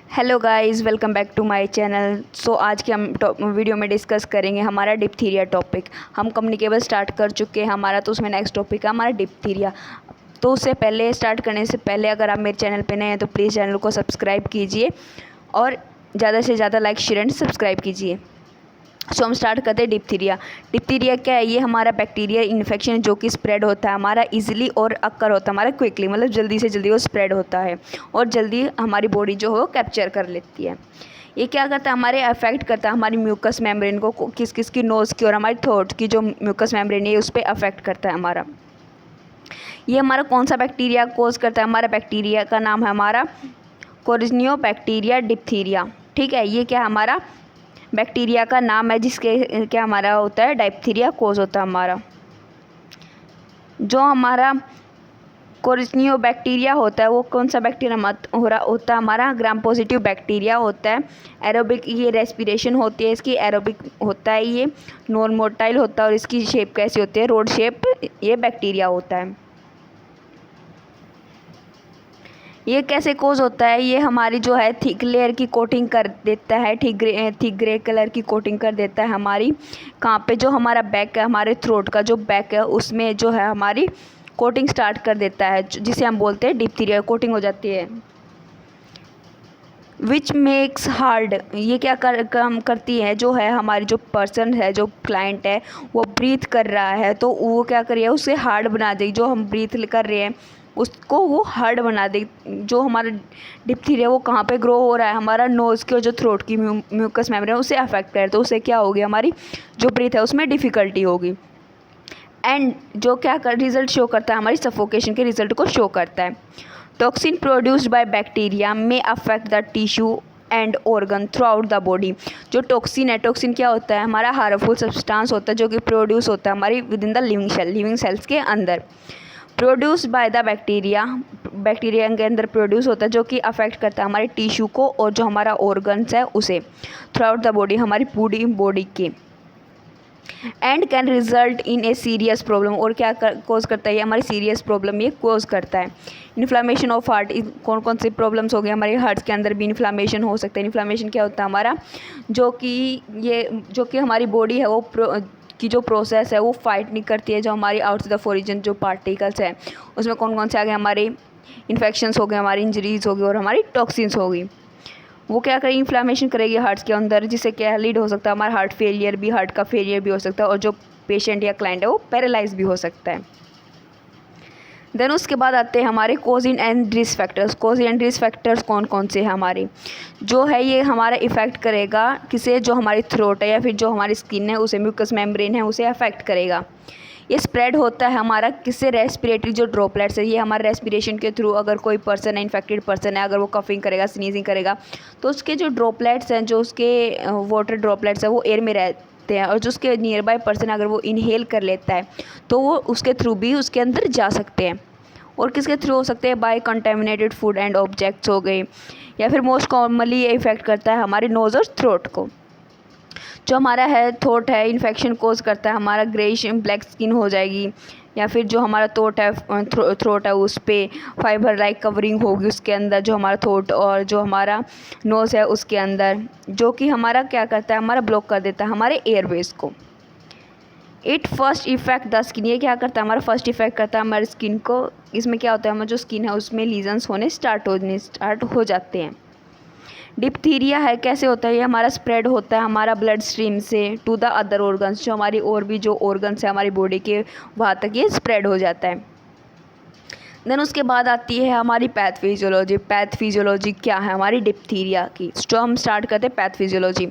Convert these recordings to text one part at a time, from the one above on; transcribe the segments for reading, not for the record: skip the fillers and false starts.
Hello guys, welcome back to my channel. So आज के हम वीडियो में डिस्कस करेंगे हमारा डिप्थीरिया टॉपिक। हम कम्युनिकेबल स्टार्ट कर चुके हैं हमारा, तो उसमें नेक्स्ट टॉपिक है हमारा डिप्थीरिया। तो उससे पहले स्टार्ट करने से पहले अगर आप मेरे चैनल पे नए हैं तो प्लीज़ चैनल को सब्सक्राइब कीजिए और ज़्यादा से ज़्यादा लाइक शेयर एंड सब्सक्राइब कीजिए। सो हम स्टार्ट करते हैं डिप्थीरिया। डिप्थीरिया क्या है? ये हमारा बैक्टीरियल इन्फेक्शन जो कि स्प्रेड होता है हमारा इजीली और अक्कर होता है हमारा क्विकली, मतलब जल्दी से जल्दी वो स्प्रेड होता है और जल्दी हमारी बॉडी जो है वो कैप्चर कर लेती है। ये क्या करता है? हमारे अफेक्ट करता है हमारी म्यूकस मेम्ब्रेन को, किस किस की, नोज़ की और हमारी थ्रोट की जो म्यूकस मेम्ब्रेन है उस पर अफेक्ट करता है हमारा। ये हमारा कौन सा बैक्टीरिया कोज करता है? हमारा बैक्टीरिया का नाम है हमारा कोरिजिनियोबैक्टीरिया डिप्थीरिया। ठीक है, ये क्या हमारा बैक्टीरिया का नाम है जिसके क्या हमारा होता है डायप्थीरिया कोज होता है हमारा। जो हमारा कोरिजिनियोबैक्टीरिया होता है वो कौन सा बैक्टीरिया होता है? हमारा ग्राम पॉजिटिव बैक्टीरिया होता है। एरोबिक ये रेस्पिरेशन होती है इसकी, एरोबिक होता है ये, नॉन मोटाइल होता है और इसकी शेप कैसी होती है? रोड शेप ये बैक्टीरिया होता है। ये कैसे कोज होता है? ये हमारी जो है थिक लेयर की कोटिंग कर देता है, थिक ग्रे कलर की कोटिंग कर देता है हमारी। कहाँ पे? जो हमारा बैक है, हमारे थ्रोट का जो बैक है उसमें जो है हमारी कोटिंग स्टार्ट कर देता है, जिसे हम बोलते हैं डिप्थीरिया कोटिंग हो जाती है। विच मेक्स हार्ड, ये क्या काम करती है? जो है हमारी जो पर्सन है, जो क्लाइंट है, वो ब्रीथ कर रहा है तो वो क्या करिए उसे हार्ड बना देगी। जो हम ब्रीथ कर रहे हैं उसको वो हार्ड बना दे। जो हमारा डिप्थीरिया वो कहाँ पे ग्रो हो रहा है? हमारा नोज़ की और जो थ्रोट की म्यूकस मेम्ब्रेन उसे अफेक्ट करे, तो उससे क्या होगी? हमारी जो ब्रीथ है उसमें डिफ़िकल्टी होगी। एंड जो क्या कर रिजल्ट शो करता है? हमारी सफोकेशन के रिजल्ट को शो करता है। टॉक्सिन प्रोड्यूस्ड बाय बैक्टीरिया में affect the tissue and organ through out the body. जो टॉक्सिन है, टॉक्सिन क्या होता है? हमारा हार्मफुल सब्सटेंस होता है जो कि प्रोड्यूस होता है हमारी with in the living cells के अंदर। Produce by the bacteria, bacteria के अंदर प्रोड्यूस होता है जो कि अफेक्ट करता है हमारे टिश्यू को और जो हमारा ऑर्गन्स है उसे, थ्रू आउट द बॉडी, हमारी पूरी बॉडी के। And can result in a serious problem, और क्या कोज करता है? ये हमारी सीरियस प्रॉब्लम ये कोज करता है। इन्फ्लामेशन ऑफ हार्ट, कौन कौन सी प्रॉब्लम्स हो गई? हमारे हार्ट के अंदर भी इन्फ्लामेशन हो सकता है। इन्फ्लामेशन क्या होता है हमारा? जो कि हमारी बॉडी है वो की जो प्रोसेस है वो फाइट नहीं करती है। जो हमारी आउट द ओरिजिन जो पार्टिकल्स हैं उसमें कौन कौन से आ गए? हमारे इन्फेक्शंस हो गए, हमारी इंजरीज हो गई और हमारी टॉक्सिन्स हो गई। वो क्या करेगी? इन्फ्लामेशन करेगी हार्ट के अंदर, जिससे क्या लीड हो सकता है हमारा हार्ट फेलियर भी, हार्ट का फेलियर भी हो सकता है और जो पेशेंट या क्लाइंट है वो पैरालाइज भी हो सकता है। देन उसके बाद आते हैं हमारे cuisine and risk factors. Cuisine and risk factors कौन कौन से हैं हमारे? जो है ये हमारा इफ़ेक्ट करेगा किसे? जो हमारी थ्रोट है या फिर जो हमारी स्किन है उसे, म्यूकस मेम्ब्रेन है उसे अफेक्ट करेगा। ये स्प्रेड होता है हमारा किससे? रेस्पिरेटरी जो ड्रॉपलेट्स है, ये हमारे रेस्पिरेशन के थ्रू, अगर कोई पर्सन है, इन्फेक्टेड पर्सन है, अगर वो कफिंग करेगा, स्नीजिंग करेगा तो उसके जो ड्रॉपलेट्स हैं, जो उसके वाटर ड्रॉपलेट्स हैं वो एयर में रहते हैं और जो उसके नियर बाय पर्सन अगर वो इनहेल कर लेता है तो वो उसके थ्रू भी उसके अंदर जा सकते हैं। और किसके थ्रू हो सकते हैं? By contaminated food and objects हो गए, या फिर मोस्ट कॉमनली ये इफेक्ट करता है हमारे नोज़ और थ्रोट को। जो हमारा है थ्रोट है, इन्फेक्शन कोज करता है हमारा ग्रेइश ब्लैक स्किन हो जाएगी, या फिर जो हमारा थ्रोट है उस पर फाइबर लाइक कवरिंग होगी उसके अंदर, जो हमारा थ्रोट और जो हमारा नोज़ है उसके अंदर, जो कि हमारा क्या करता है? हमारा ब्लॉक कर देता है हमारे एयरवेज को। It first effect the skin, ये क्या करता है? हमारा फर्स्ट इफेक्ट करता है हमारी स्किन को। इसमें क्या होता है? हमारा जो स्किन है उसमें लीजन्स होने स्टार्ट हो जाते हैं। डिप्थीरिया है कैसे होता है? ये हमारा स्प्रेड होता है हमारा ब्लड स्ट्रीम से टू द अदर ऑर्गन्स, जो हमारी और भी जो ऑर्गन्स है हमारी बॉडी के वहाँ तक ये स्प्रेड हो जाता है। देन उसके बाद आती है हमारी पैथोफिजियोलॉजी। पैथोफिजियोलॉजी क्या है हमारी डिप्थीरिया की? तो हम स्टार्ट करते हैं पैथोफिजियोलॉजी।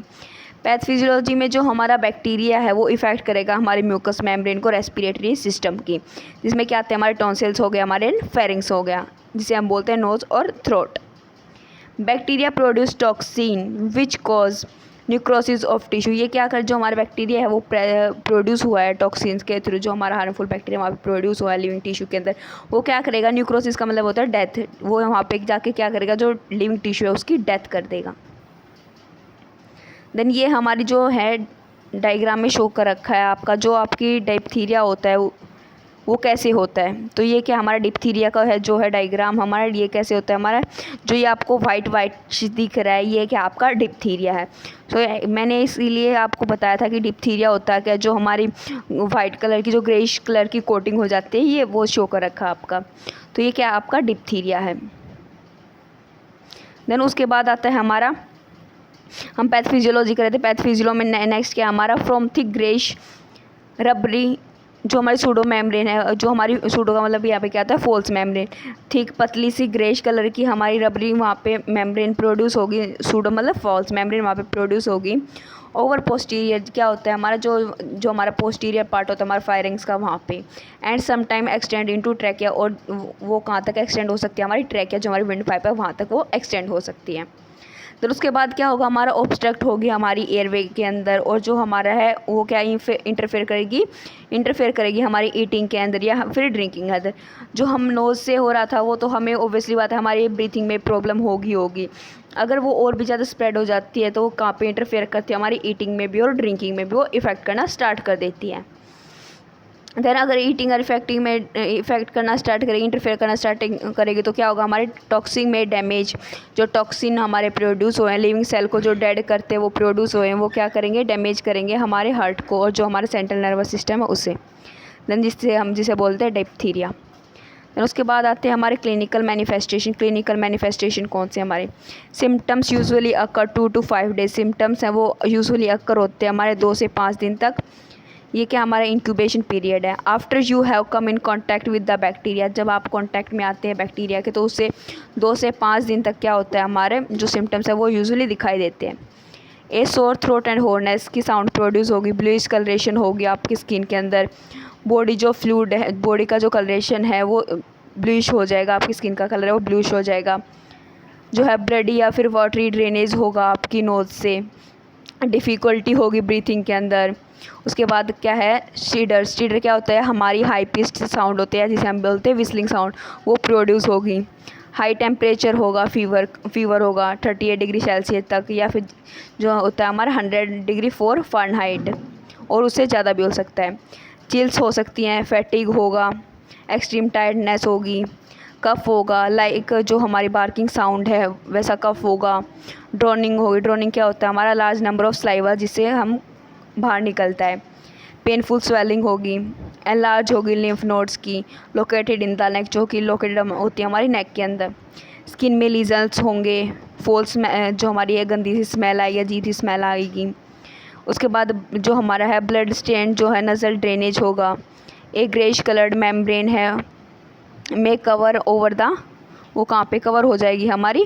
पैथोफिजियोलॉजी में जो हमारा बैक्टीरिया है वो इफेक्ट करेगा हमारे म्यूकस मेम्ब्रेन को, रेस्पिरेटरी सिस्टम की, जिसमें क्या आते हैं? हमारे टॉन्सिल्स हो गए, हमारे फेरिंग्स हो गया, जिसे हम बोलते हैं नोज़ और throat. Bacteria produce toxin which cause necrosis of tissue, ये क्या कर, जो हमारा बैक्टीरिया है वो प्रोड्यूस हुआ है टॉक्सिन्स के थ्रू, जो हमारा हार्मफुल बैक्टीरिया वहाँ पे प्रोड्यूस हुआ है लिविंग टिश्यू के अंदर, वो क्या करेगा? न्यूक्रोसिस का मतलब होता है डेथ। वो वहाँ पे जाके क्या करेगा? जो लिविंग टिश्यू है उसकी डेथ कर देगा। देन ये हमारी जो है डायग्राम में शो कर रखा है आपका, जो आपकी डिप्थीरिया होता है वो कैसे होता है। तो ये क्या हमारा डिप्थीरिया का है जो है डायग्राम हमारा, ये कैसे होता है हमारा, जो ये आपको वाइट वाइट दिख रहा है ये क्या आपका डिप्थीरिया है। तो मैंने इसीलिए आपको बताया था कि डिप्थीरिया होता है क्या, जो हमारी वाइट कलर की जो ग्रेइश कलर की कोटिंग हो जाती है, ये वो शो कर रखा आपका। तो ये क्या आपका डिप्थीरिया है। देन उसके बाद आता है हमारा, हम पैथोफिजियोलॉजी कर रहे थे, पैथोफिजियो में नेक्स्ट क्या हमारा, फ्रॉम थिक ग्रेइश रबरी, जो हमारी सूडो मेम्ब्रेन है, जो हमारी सूडो का मतलब यहाँ पे क्या आता है फॉल्स मेम्ब्रेन, थिक पतली सी ग्रेइश कलर की हमारी रबरी वहाँ पे मेम्ब्रेन प्रोड्यूस होगी, सूडो मतलब फॉल्स मेम्ब्रेन वहाँ पे प्रोड्यूस होगी। ओवर पोस्टीरियर क्या होता है हमारा, जो हमारा पोस्टीरियर पार्ट होता है हमारा फायरिंग्स का वहाँ पे, and some time extend into trachea, और वो कहाँ तक एक्सटेंड हो सकती है हमारी ट्रैकिया, जो हमारी विंड पाइप है वहाँ तक वो एक्सटेंड हो सकती है। तो उसके बाद क्या होगा हमारा, ऑब्स्ट्रक्ट होगी हमारी एयरवे के अंदर, और जो हमारा है वो क्या इंटरफेयर करेगी हमारी ईटिंग के अंदर या फिर ड्रिंकिंग के अंदर। जो हम नोज़ से हो रहा था वो तो हमें ओब्वियसली बात है हमारी ब्रीथिंग में प्रॉब्लम होगी। अगर वो और भी ज़्यादा स्प्रेड हो जाती है तो वो कहाँ पे इंटरफेयर करती है हमारी ईटिंग में भी और ड्रिंकिंग में भी, वो इफ़ेक्ट करना स्टार्ट कर देती है। देन अगर ईटिंग और इफेक्टिंग में इफेक्ट करना स्टार्ट करेगी, इंटरफेयर करना स्टार्ट करेगी, तो क्या होगा हमारे टॉक्सिन में डैमेज, जो टॉक्सिन हमारे प्रोड्यूस हुए हैं लिविंग सेल को जो डेड करते हैं वो प्रोड्यूस हुए हैं, वो क्या करेंगे डैमेज करेंगे हमारे हार्ट को और जो हमारे सेंट्रल नर्वस सिस्टम है उसे। देन जिसे बोलते हैं डिप्थीरिया। देन उसके बाद आते हैं हमारे क्लिनिकल मैनिफेस्टेशन कौन से हमारे, symptoms usually occur 2 to 5 days, symptoms हैं वो यूजुअली अकर होते हैं हमारे 2 से 5 दिन तक। ये क्या हमारा इंक्यूबेशन पीरियड है। After you have come in contact with the bacteria, जब आप कांटेक्ट में आते हैं बैक्टीरिया के तो उससे 2 से 5 दिन तक क्या होता है हमारे जो सिम्टम्स है वो यूजुअली दिखाई देते हैं। ए सोर थ्रोट एंड होर्नेस की साउंड प्रोड्यूस होगी, ब्लूइश कलरेशन होगी आपकी स्किन के अंदर, बॉडी जो फ्लूइड है, बॉडी का जो कलरेशन है वो ब्लूइश हो जाएगा, आपकी स्किन का कलर है वो ब्लूइश हो जाएगा। जो है ब्लडी या फिर वाटरी ड्रेनेज होगा आपकी नोज़ से, डिफ़िकल्टी होगी ब्रीथिंग के अंदर। उसके बाद क्या है स्टीडर क्या होता है हमारी हाई पिच्ड साउंड होते हैं जिसे हम बोलते हैं विस्लिंग साउंड, वो प्रोड्यूस होगी। हाई टेम्परेचर होगा, फीवर होगा 38 डिग्री सेल्सियस तक, या फिर जो होता है हमारा 100 डिग्री 4 फ़ारेनहाइट और उससे ज़्यादा भी हो सकता है। चिल्स हो सकती हैं, फैटिग होगा, एक्सट्रीम टायर्डनेस होगी, कफ होगा, लाइक जो हमारी बार्किंग साउंड है वैसा कफ होगा। ड्रोनिंग होगी, ड्रोनिंग क्या होता है हमारा लार्ज नंबर ऑफ स्लाइवा जिससे हम बाहर निकलता है। पेनफुल स्वेलिंग होगी, एनलार्ज होगी लिम्फ नोड्स की, लोकेटेड इन द नेक, जो कि लोकेटेड होती है हमारी नेक के अंदर। स्किन में लीजन्स होंगे, फॉल्स जो हमारी है गंदी सी स्मेल आएगी, अजीब सी स्मेल आएगी। उसके बाद जो हमारा है ब्लड स्टेन जो है नज़ल ड्रेनेज होगा। एक ग्रेइश कलर्ड मेम्ब्रेन है में कवर ओवर द, वो कहाँ पे कवर हो जाएगी हमारी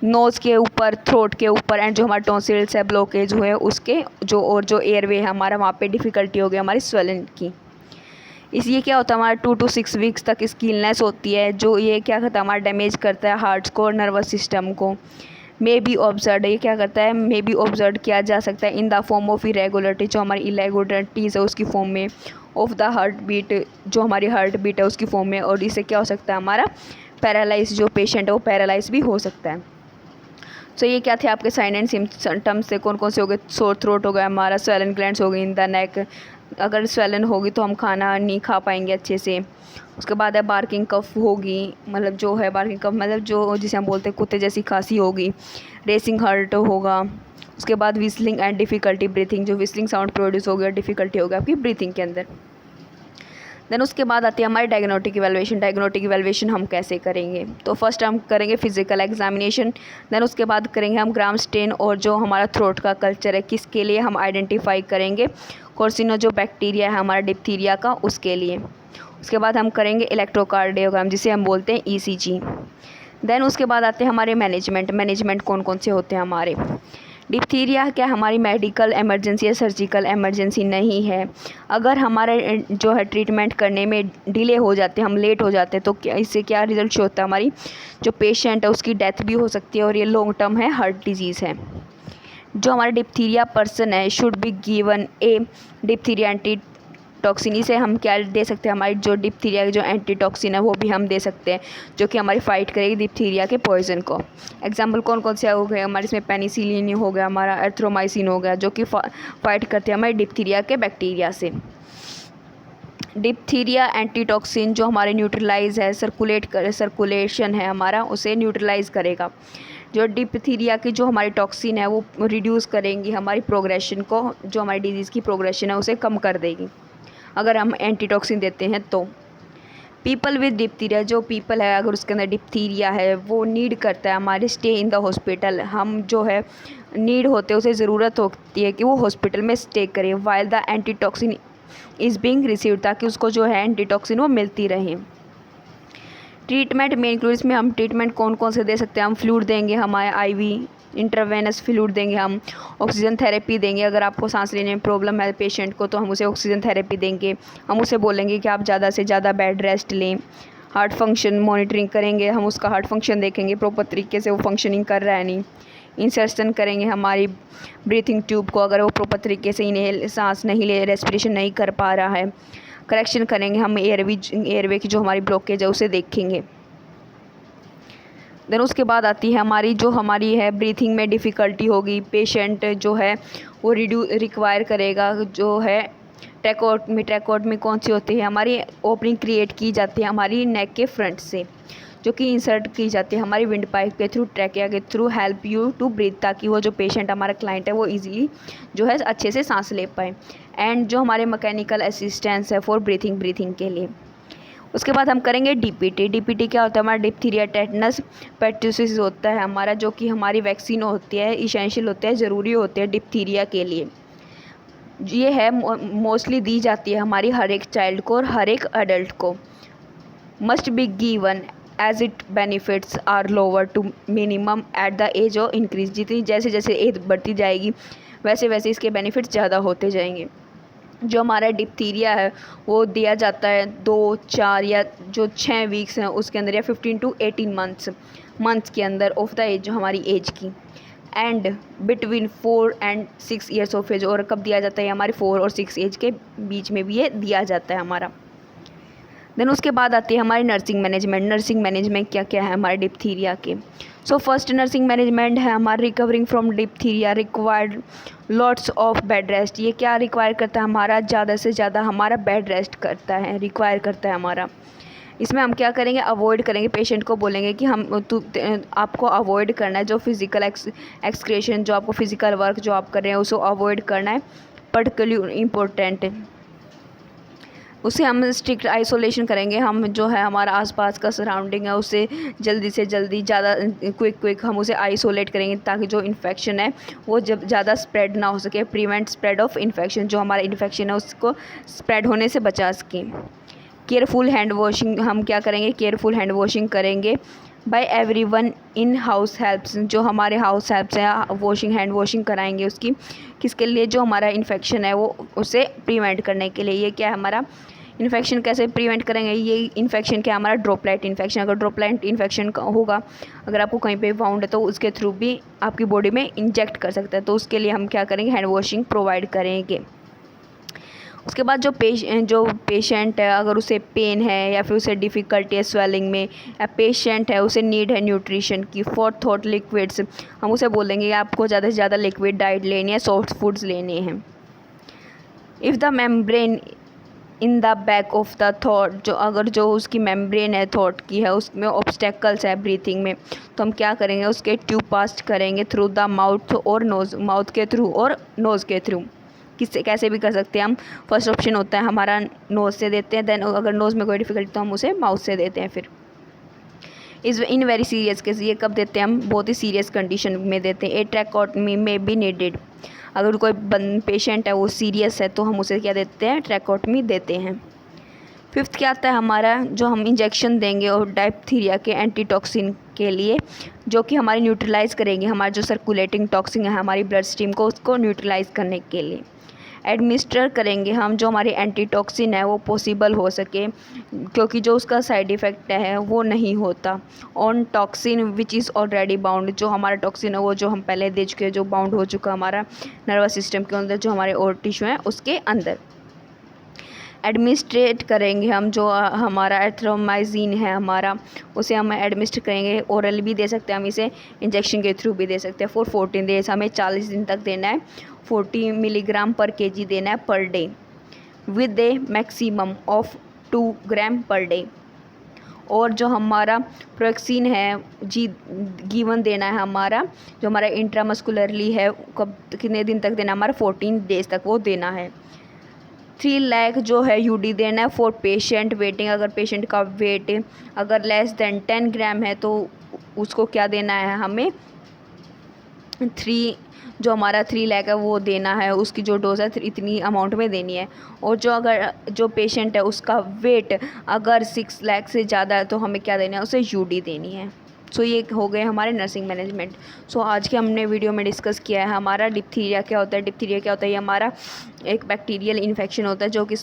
नोज़ के ऊपर, थ्रोट के ऊपर, एंड जो हमारा टॉन्सिल्स है ब्लॉकेज हुए उसके जो, और जो एयरवे है हमारा वहाँ पे डिफ़िकल्टी हो गई हमारी स्वेलिंग की। इसलिए क्या होता है हमारा 2 to 6 वीक्स तक इसकी इलनेस होती है, जो ये क्या करता है हमारा डैमेज करता है हार्ट्स को और नर्वस सिस्टम को। मे बी ऑब्जर्व, ये क्या करता है मे बी ऑब्जर्व किया जा सकता है in the form of irregularity, जो हमारी इरेगुलरिटीज़ है उसकी फॉर्म में, ऑफ द हार्ट बीट, जो हमारी हार्ट बीट है उसकी फॉर्म में, और इससे क्या हो सकता है हमारा पैरालाइज, जो पेशेंट है वो पैरालाइज भी हो सकता है। तो ये क्या थे आपके साइन एंड सिम्टम्स से, कौन कौन से हो गए, सोर थ्रोट हो गया हमारा, स्वेलन ग्लैंड्स हो गई इन द नेक, अगर स्वेलन होगी तो हम खाना नहीं खा पाएंगे अच्छे से। उसके बाद है बार्किंग कफ होगी, मतलब जो है बार्किंग कफ मतलब जो जिसे हम बोलते हैं कुत्ते जैसी खांसी होगी। रेसिंग हार्ट होगा। उसके बाद विस्लिंग एंड डिफ़िकल्टी ब्रीथिंग, जो विस्लिंग साउंड प्रोड्यूस हो गया, डिफ़िकल्टी होगी आपकी ब्रीथिंग के अंदर। देन उसके बाद आती है हमारी डायग्नोस्टिक इवैल्यूएशन। डायग्नोस्टिक इवैल्यूएशन हम कैसे करेंगे, तो फर्स्ट हम करेंगे फिजिकल एग्जामिनेशन, देन उसके बाद करेंगे हम ग्राम स्टेन और जो हमारा थ्रोट का कल्चर है किसके लिए हम आइडेंटिफाई करेंगे, कोर्सिनो जो बैक्टीरिया है हमारा डिप्थीरिया का उसके लिए। उसके बाद हम करेंगे इलेक्ट्रोकार्डियोग्राम जिसे हम बोलते हैं ईसीजी। देन उसके बाद आते हैं हमारे मैनेजमेंट कौन कौन से होते हैं हमारे। डिप्थीरिया क्या हमारी मेडिकल इमरजेंसी या सर्जिकल इमरजेंसी नहीं है। अगर हमारे जो है ट्रीटमेंट करने में डिले हो जाते हैं, हम लेट हो जाते हैं, तो क्या इससे क्या रिजल्ट होता है हमारी जो पेशेंट है उसकी डेथ भी हो सकती है और ये लॉन्ग टर्म है हार्ट डिजीज़ है। जो हमारा डिप्थीरिया पर्सन है should be given A diphtheria anti toxin, इसे हम क्या दे सकते हैं हमारी जो डिप्थीरिया की जो एंटी टॉक्सिन है वो भी हम दे सकते हैं जो कि हमारी फ़ाइट करेगी डिप्थीरिया के पॉइजन को। एग्जाम्पल कौन कौन से हो गए हमारे, इसमें पेनिसिलिन हो गया, हमारा एरिथ्रोमाइसिन हो गया, जो कि फ़ाइट करते हैं हमारे डिप्थीरिया के बैक्टीरिया से। डिप्थीरिया एंटीटॉक्सिन जो हमारे न्यूट्रलाइज है, सर्कुलेशन है हमारा, उसे न्यूट्रलाइज करेगा। जो डिप्थीरिया की जो हमारी टॉक्सिन है वो रिड्यूस करेंगी हमारी प्रोग्रेशन को, जो हमारी डिजीज़ की प्रोग्रेशन है उसे कम कर देगी अगर हम एंटीटॉक्सिन देते हैं तो। पीपल विद डिप्थीरिया, जो पीपल है अगर उसके अंदर डिप्थीरिया है वो नीड करता है हमारे स्टे इन द हॉस्पिटल, हम जो है नीड होते हैं, उसे ज़रूरत होती है कि वो हॉस्पिटल में स्टे करे while the antitoxin is being received, ताकि उसको जो है एंटीटॉक्सिन वो मिलती रहे। ट्रीटमेंट में इंक्लूड, इसमें हम ट्रीटमेंट कौन कौन से दे सकते हैं, हम फ्लूइड देंगे, हमारे आईवी इंट्रावेनस फ्लूइड देंगे, हम ऑक्सीजन थेरेपी देंगे। अगर आपको सांस लेने में प्रॉब्लम है पेशेंट को तो हम उसे ऑक्सीजन थेरेपी देंगे। हम उसे बोलेंगे कि आप ज़्यादा से ज़्यादा बेड रेस्ट लें। हार्ट फंक्शन मॉनिटरिंग करेंगे, हम उसका हार्ट फंक्शन देखेंगे प्रॉपर तरीके से वो फंक्शनिंग कर रहा है नहीं। इंसर्शन करेंगे हमारी ब्रीथिंग ट्यूब को, अगर वो प्रॉपर तरीके से इन्हेल सांस नहीं ले, रेस्पिरेशन नहीं कर पा रहा है। करेक्शन करेंगे हम एयरवे की जो हमारी ब्लॉकेज है उसे देखेंगे। देन उसके बाद आती है हमारी है ब्रीथिंग में डिफ़िकल्टी होगी, पेशेंट जो है वो रिक्वायर करेगा जो है ट्रैकोटमी कौन सी होती है, हमारी ओपनिंग क्रिएट की जाती है हमारी नेक के फ्रंट से, जो कि इंसर्ट की जाती है हमारी विंड पाइप के थ्रू, ट्रैकिया के through, help you to breathe, ताकि वो जो पेशेंट हमारा क्लाइंट है वो इजीली जो है अच्छे से सांस ले पाए। एंड जो हमारे मैकेनिकल असिस्टेंस है फॉर ब्रीथिंग के लिए। उसके बाद हम करेंगे डीपीटी। डीपीटी क्या होता है, हमारा डिप्थीरिया टेटनस पेर्टुसिस होता है हमारा, जो कि हमारी वैक्सीन होती है, इसेंशियल होते हैं, ज़रूरी होते हैं डिप्थीरिया के लिए। ये है मोस्टली दी जाती है हमारी हर एक चाइल्ड को और हर एक अडल्ट को। Must be given as it benefits are lower to minimum at the age of increase, जितनी जैसे एज बढ़ती जाएगी वैसे वैसे इसके बेनिफिट्स ज़्यादा होते जाएंगे। जो हमारा डिप्थीरिया है वो दिया जाता है 2, 4 या जो 6 वीक्स हैं उसके अंदर, या 15 to 18 मंथ्स के अंदर ऑफ द एज, जो हमारी एज की। And between 4 and 6 years of age, और कब दिया जाता है हमारे 4 और 6 एज के बीच में भी ये दिया जाता है हमारा। देन उसके बाद आती है हमारी नर्सिंग मैनेजमेंट क्या क्या है हमारे डिप्थीरिया के। सो फर्स्ट नर्सिंग मैनेजमेंट है हमारा recovering from diphtheria required lots of bed rest. ये क्या रिक्वायर करता है हमारा, ज़्यादा से ज़्यादा हमारा बेड रेस्ट रिक्वायर करता है हमारा। इसमें हम क्या करेंगे, अवॉइड करेंगे, पेशेंट को बोलेंगे कि आपको अवॉइड करना है जो फिज़िकल एक्सक्रेशन, जो आपको फिज़िकल वर्क जो आप कर रहे हैं उसको अवॉइड करना है, पर्टिकुलरली इम्पोर्टेंट। उसे हम स्ट्रिक्ट आइसोलेशन करेंगे, हम जो है हमारा आसपास का सराउंडिंग है उसे जल्दी से जल्दी ज़्यादा क्विक हम उसे आइसोलेट करेंगे, ताकि जो इन्फेक्शन है वो जब ज़्यादा स्प्रेड ना हो सके, प्रिवेंट स्प्रेड ऑफ इन्फेक्शन, जो हमारा इन्फेक्शन है उसको स्प्रेड होने से बचा सकें। केयरफुल हैंड वॉशिंग, हम क्या करेंगे, केयरफुल हैंड वॉशिंग करेंगे by everyone in house helps, जो हमारे हाउस हेल्प्स हैं हैंड वॉशिंग कराएंगे उसकी, किसके लिए, जो हमारा इन्फेक्शन है वो उसे प्रिवेंट करने के लिए। ये क्या है हमारा इन्फेक्शन कैसे प्रिवेंट करेंगे, ये इन्फेक्शन क्या है हमारा ड्रॉपलेट इन्फेक्शन। अगर ड्रॉपलेट इन्फेक्शन होगा, अगर आपको कहीं पे वाउंड है तो उसके थ्रू भी आपकी बॉडी में इंजेक्ट कर सकता है, तो उसके लिए हम क्या करेंगे, हैंड वॉशिंग प्रोवाइड करेंगे। उसके बाद जो पेशेंट है अगर उसे पेन है या फिर उसे डिफ़िकल्टी है स्वेलिंग में, या पेशेंट है उसे नीड है न्यूट्रिशन की, फॉर थॉट लिक्विड्स, हम उसे बोलेंगे आपको ज़्यादा से ज़्यादा लिक्विड डाइट लेनी है, सॉफ्ट फूड्स लेने हैं। If the membrane in the back of the thought, जो उसकी मेम्ब्रेन है थॉट की है उसमें ऑब्स्टेकल्स है ब्रीथिंग में, तो हम क्या करेंगे, उसके ट्यूब पास करेंगे थ्रू द माउथ और नोज़, माउथ के थ्रू और नोज़ के थ्रू, कैसे भी कर सकते हैं हम। फर्स्ट ऑप्शन होता है हमारा नोज़ से देते हैं, देन अगर नोज़ में कोई डिफ़िकल्टी तो हम उसे माउथ से देते हैं। फिर इन वेरी सीरियस केस, ये कब देते हैं हम, बहुत ही सीरियस कंडीशन में देते हैं। ए ट्रैकोटमी में बी नीडेड, अगर कोई पेशेंट है वो सीरियस है तो हम उसे क्या देते हैं, ट्रैकोटमी देते हैं। फिफ्थ क्या आता है हमारा, जो हम इंजेक्शन देंगे और डिप्थीरिया के एंटीटॉक्सिन के लिए, जो कि हमारी न्यूट्रलाइज़ करेंगे हमारा जो सर्कुलेटिंग टॉक्सिन है हमारी ब्लड स्ट्रीम को, उसको न्यूट्रलाइज़ करने के लिए एडमिनिस्टर करेंगे हम, जो हमारी एंटीटॉक्सिन है वो पॉसिबल हो सके, क्योंकि जो उसका साइड इफ़ेक्ट है वो नहीं होता on toxin which is already bound, जो हमारा टॉक्सिन है वो जो हम पहले दे चुके हैं, जो बाउंड हो चुका हमारा नर्वस सिस्टम के अंदर, जो हमारे और टिश्यू हैं उसके अंदर। एडमिनिस्ट्रेट करेंगे हम, जो हमारा एथ्रोमाइसिन है हमारा, उसे हम एडमिनिस्टर करेंगे, ओरल भी दे सकते हैं हम इसे, इंजेक्शन के थ्रू भी दे सकते हैं। फॉर 14 डेज, हमें 40 दिन तक देना है, 40 मिलीग्राम पर kg देना है per day. With A maximum of 2 gram per day. और जो हमारा प्रोक्सिन है जी गिवन देना है हमारा, जो हमारा इंट्रामस्कुलरली है, कब कितने दिन तक देना है, हमारा 14 डेज तक वो देना है। 3 लाख जो है यूडी देना है फॉर पेशेंट वेटिंग। अगर पेशेंट का वेट अगर लेस देन 10 ग्राम है तो उसको क्या देना है, हमें 3 लाख है वो देना है, उसकी जो डोज है इतनी अमाउंट में देनी है। और जो पेशेंट है उसका वेट अगर 6 लाख से ज़्यादा है तो हमें क्या देना है, उसे यूडी देनी है। सो ये हो गए हमारे नर्सिंग मैनेजमेंट। सो आज के हमने वीडियो में डिस्कस किया है हमारा डिप्थीरिया क्या होता है। डिप्थीरिया क्या होता है, ये हमारा एक बैक्टीरियल इन्फेक्शन होता है जो कि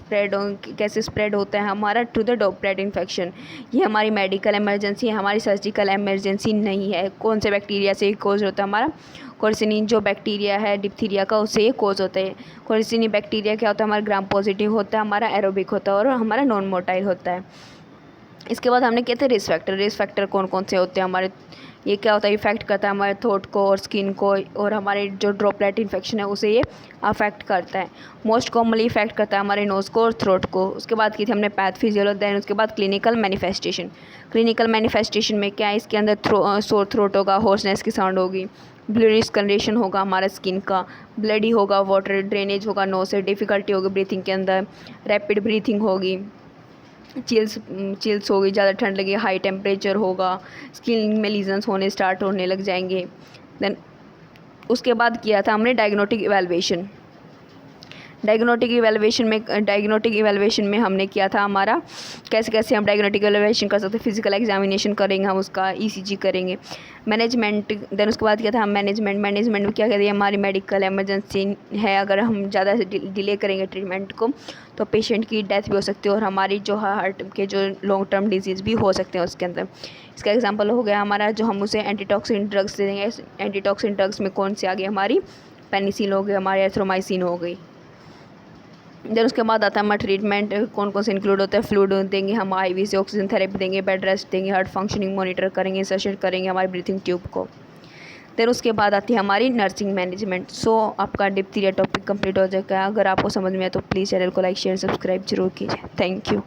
कैसे स्प्रेड होता है हमारा थ्रू द ड्रॉपलेट इन्फेक्शन। ये हमारी मेडिकल इमरजेंसी है, हमारी सर्जिकल इमरजेंसी नहीं है। कौन से बैक्टीरिया से कोज होता है, हमारा कोर्सिनी जो बैक्टीरिया है डिप्थीरिया का, उससे ये कोज होता है। कोर्सिनी बैक्टीरिया क्या होता है, हमारा ग्राम पॉजिटिव होता है, हमारा एरोबिक होता है और हमारा नॉन मोटाइल होता है। इसके बाद हमने कहते हैं रिस्क फैक्टर। रिस्क फैक्टर कौन कौन से होते हैं हमारे, ये क्या होता है, इफेक्ट करता है हमारे थ्रोट को और स्किन को, और हमारे जो ड्रॉपलेट इन्फेक्शन है उसे ये अफेक्ट करता है। मोस्ट कॉमनली इफेक्ट करता है हमारे नोज़ को और थ्रोट को। उसके बाद की थी हमने पैथोफिजियोलॉजी, देन उसके बाद क्लिनिकल मैनिफेस्टेशन। क्लिनिकल मैनिफेस्टेशन में क्या है, इसके अंदर सोर थ्रोट होगा, होर्सनेस की साउंड होगी, ब्लरिश कंडीशन होगा हमारा स्किन का, ब्लडी होगा, वाटर ड्रेनेज होगा नोज से, डिफ़िकल्टी होगी ब्रीथिंग के अंदर, रैपिड ब्रीथिंग होगी, चिल्स होगी, ज़्यादा ठंड लगी, हाई टेम्परेचर होगा, स्किन में लीजन्स होने स्टार्ट होने लग जाएंगे। देन उसके बाद किया था हमने डायग्नोस्टिक इवैल्यूएशन। डायग्नोस्टिक इवैल्यूएशन में हमने किया था हमारा कैसे कैसे हम डायग्नोस्टिक इवैल्यूएशन कर सकते हैं। फिजिकल एग्जामिनेशन करेंगे हम, उसका ईसीजी करेंगे। मैनेजमेंट, देन उसके बाद किया था हम मैनेजमेंट में क्या कहते हैं, हमारी मेडिकल इमरजेंसी है, अगर हम ज़्यादा डिले करेंगे ट्रीटमेंट को तो पेशेंट की डेथ भी हो सकती है और हमारी जो हार्ट के जो लॉन्ग टर्म डिजीज़ भी हो सकते हैं उसके अंदर। इसका एग्जांपल हो गया हमारा जो हम उसे एंटीटॉक्सिन ड्रग्स दे देंगे। एंटीटॉक्सिन ड्रग्स में कौन सी आ गई, हमारी पेनिसिलिन हो गई, हमारी एथ्रोमाइसिन हो गई। देन उसके बाद आता है हमारा ट्रीटमेंट, कौन कौन से इंक्लूड होता है। फ्लूइड देंगे हम, आईवी से ऑक्सीजन थेरेपी देंगे, बेड रेस्ट देंगे, हार्ट फंक्शनिंग मॉनिटर करेंगे, इंसर्शन करेंगे हमारी ब्रीथिंग ट्यूब को। देन उसके बाद आती है हमारी नर्सिंग मैनेजमेंट। सो आपका डिप्थीरिया टॉपिक कंप्लीट हो जाएगा। अगर आपको समझ में आए तो प्लीज़ चैनल को लाइक शेयर सब्सक्राइब जरूर कीजिए। Thank you.